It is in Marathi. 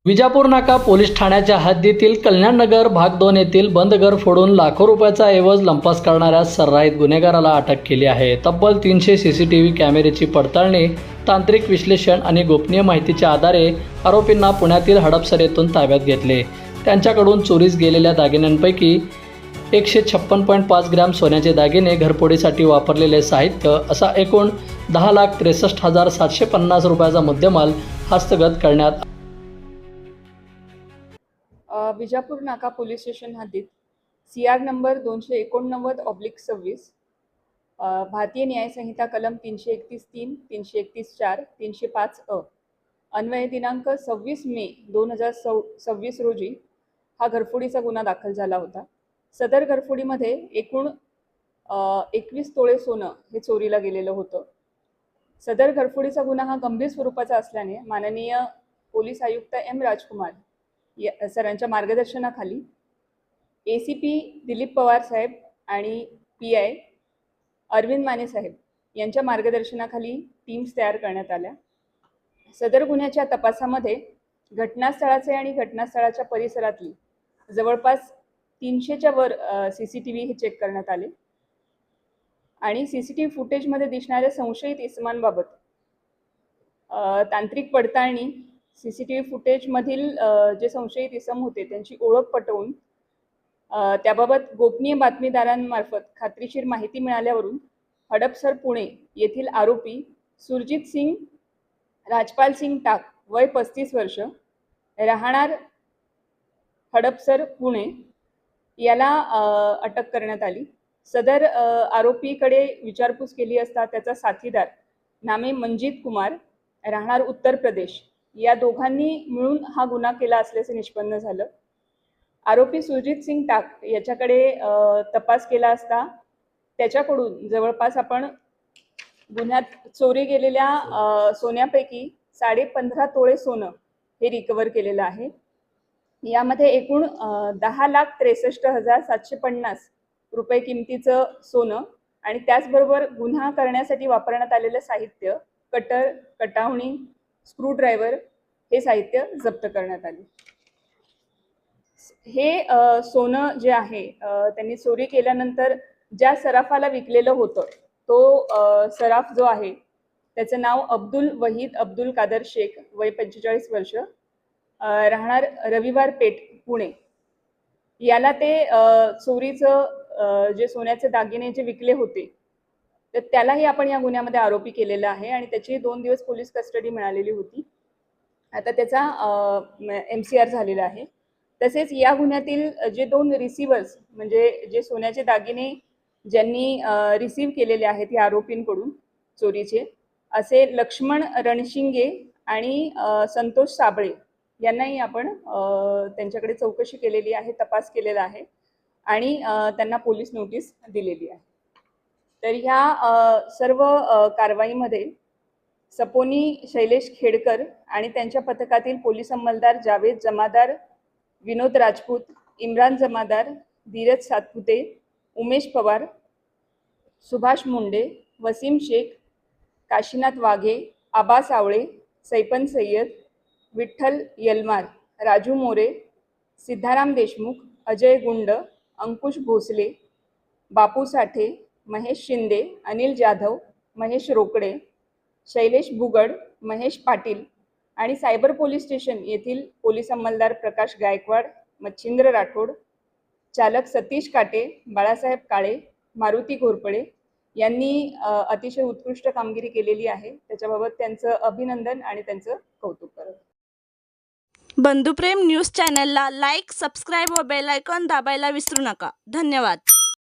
विजापूर नाका पोलीस ठाण्याच्या हद्दीतील कल्याणनगर भाग 2 येथील बंद घर फोडून लाखो रुपयाचा ऐवज लंपास करणाऱ्या सर्राईत गुन्हेगाराला अटक केली आहे. तब्बल 300 सीसीटीव्ही कॅमेऱ्याची पडताळणी, तांत्रिक विश्लेषण आणि गोपनीय माहितीच्या आधारे आरोपींना पुण्यातील हडपसर येथून ताब्यात घेतले. त्यांच्याकडून चोरीस गेलेल्या दागिन्यांपैकी 156.5 ग्रॅम सोन्याचे दागिने, घरफोडीसाठी वापरलेले साहित्य असा एकूण 10,63,750 रुपयाचा मुद्देमाल हस्तगत करण्यात. विजापूर नाका पोलीस स्टेशन हद्दीत CR नंबर 289/26 भारतीय न्याय संहिता कलम 331(3), 331(4), 305 अन्वये दिनांक 26 मे 2026 रोजी हा घरफोडीचा गुन्हा दाखल झाला होता. सदर घरफोडीमध्ये एकूण 21 तोळे सोनं हे चोरीला गेलेलं होतं. सदर घरफोडीचा गुन्हा हा गंभीर स्वरूपाचा असल्याने माननीय पोलीस आयुक्त M. राजकुमार सरांच्या मार्गदर्शनाखाली ACP दिलीप पवार साहेब आणि PI अरविंद माने साहेब यांच्या मार्गदर्शनाखाली टीम्स तयार करण्यात आल्या. सदर गुन्ह्याच्या तपासामध्ये घटनास्थळाचे आणि घटनास्थळाच्या परिसरातली जवळपास 300च्या वर CCTV हे चेक करण्यात आले आणि CCTV फुटेजमध्ये दिसणाऱ्या संशयित इसमांबाबत तांत्रिक पडताळणी, CCTV फुटेजमधील जे संशयित इसम होते त्यांची ओळख पटवून त्याबाबत गोपनीय बातमीदारांमार्फत खात्रीशीर माहिती मिळाल्यावरून हडपसर पुणे येथील आरोपी सुरजित सिंग राजपाल सिंग टाक वय 35 वर्ष राहणार हडपसर पुणे याला अटक करण्यात आली. सदर आरोपीकडे विचारपूस केली असता त्याचा साथीदार नामे मंजित कुमार राहणार उत्तर प्रदेश या दोघांनी मिळून हा गुन्हा केला असल्याचे निष्पन्न झालं. आरोपी सुरजित सिंग टाक याच्याकडे तपास केला असता त्याच्याकडून जवळपास आपण गुन्ह्यात चोरी गेलेल्या सोन्यापैकी 15.5 तोळे सोनं हे रिकवर केलेलं आहे. यामध्ये एकूण 10,63,750 रुपये किमतीचं सोनं आणि त्याचबरोबर गुन्हा करण्यासाठी वापरण्यात आलेलं साहित्य, कटर, कटावणी, स्क्रूड्रायव्हर हे साहित्य जप्त करण्यात आले. हे सोनं जे आहे त्यांनी चोरी केल्यानंतर ज्या सराफाला विकलेलं होतं तो सराफ जो आहे त्याचं नाव अब्दुल वहीद अब्दुल कादर शेख वय 45 वर्ष राहणार रविवार पेठ पुणे याला ते चोरीचं जे सोन्याचे दागिने जे विकले होते तर त्यालाही आपण या गुन्ह्यामध्ये आरोपी केलेला आहे आणि त्याची 2 दिवस पोलीस कस्टडी मिळालेली होती. आता त्याचा MCR झालेला आहे. तसेच या गुन्ह्यातील जे 2 रिसिव्हर्स म्हणजे जे सोन्याचे दागिने ज्यांनी रिसीव्ह केलेले आहेत या आरोपींकडून चोरीचे असे लक्ष्मण रणशिंगे आणि संतोष साबळे यांनाही आपण त्यांच्याकडे चौकशी केलेली आहे, तपास केलेला आहे आणि त्यांना पोलीस नोटीस दिलेली आहे. तर ह्या सर्व कारवाईमध्ये सपोनी शैलेश खेडकर आणि त्यांच्या पथकातील पोलीस अंमलदार जावेद जमादार, विनोद राजपूत, इम्रान जमादार, धीरज सातपुते, उमेश पवार, सुभाष मुंडे, वसीम शेख, काशीनाथ वाघे, आबा सावळे, सैपन सय्यद, विठ्ठल यलमार, राजू मोरे, सिद्धाराम देशमुख, अजय गुंड, अंकुश भोसले, बापू साठे, महेश शिंदे, अनिल जाधव, महेश रोकडे, शैलेश बुगड, महेश पाटील आणि सायबर पोलीस स्टेशन येथील पोलीस अंमलदार प्रकाश गायकवाड, मच्छिंद्र राठोड, चालक सतीश काटे, बाळासाहेब काळे, मारुती घोरपडे यांनी अतिशय उत्कृष्ट कामगिरी केलेली आहे. त्याच्याबाबत त्यांचं अभिनंदन आणि त्यांचं कौतुक करत. बंधुप्रेम न्यूज चॅनलला लाईक, सबस्क्राईब व बेल आयकॉन दाबायला विसरू नका. धन्यवाद.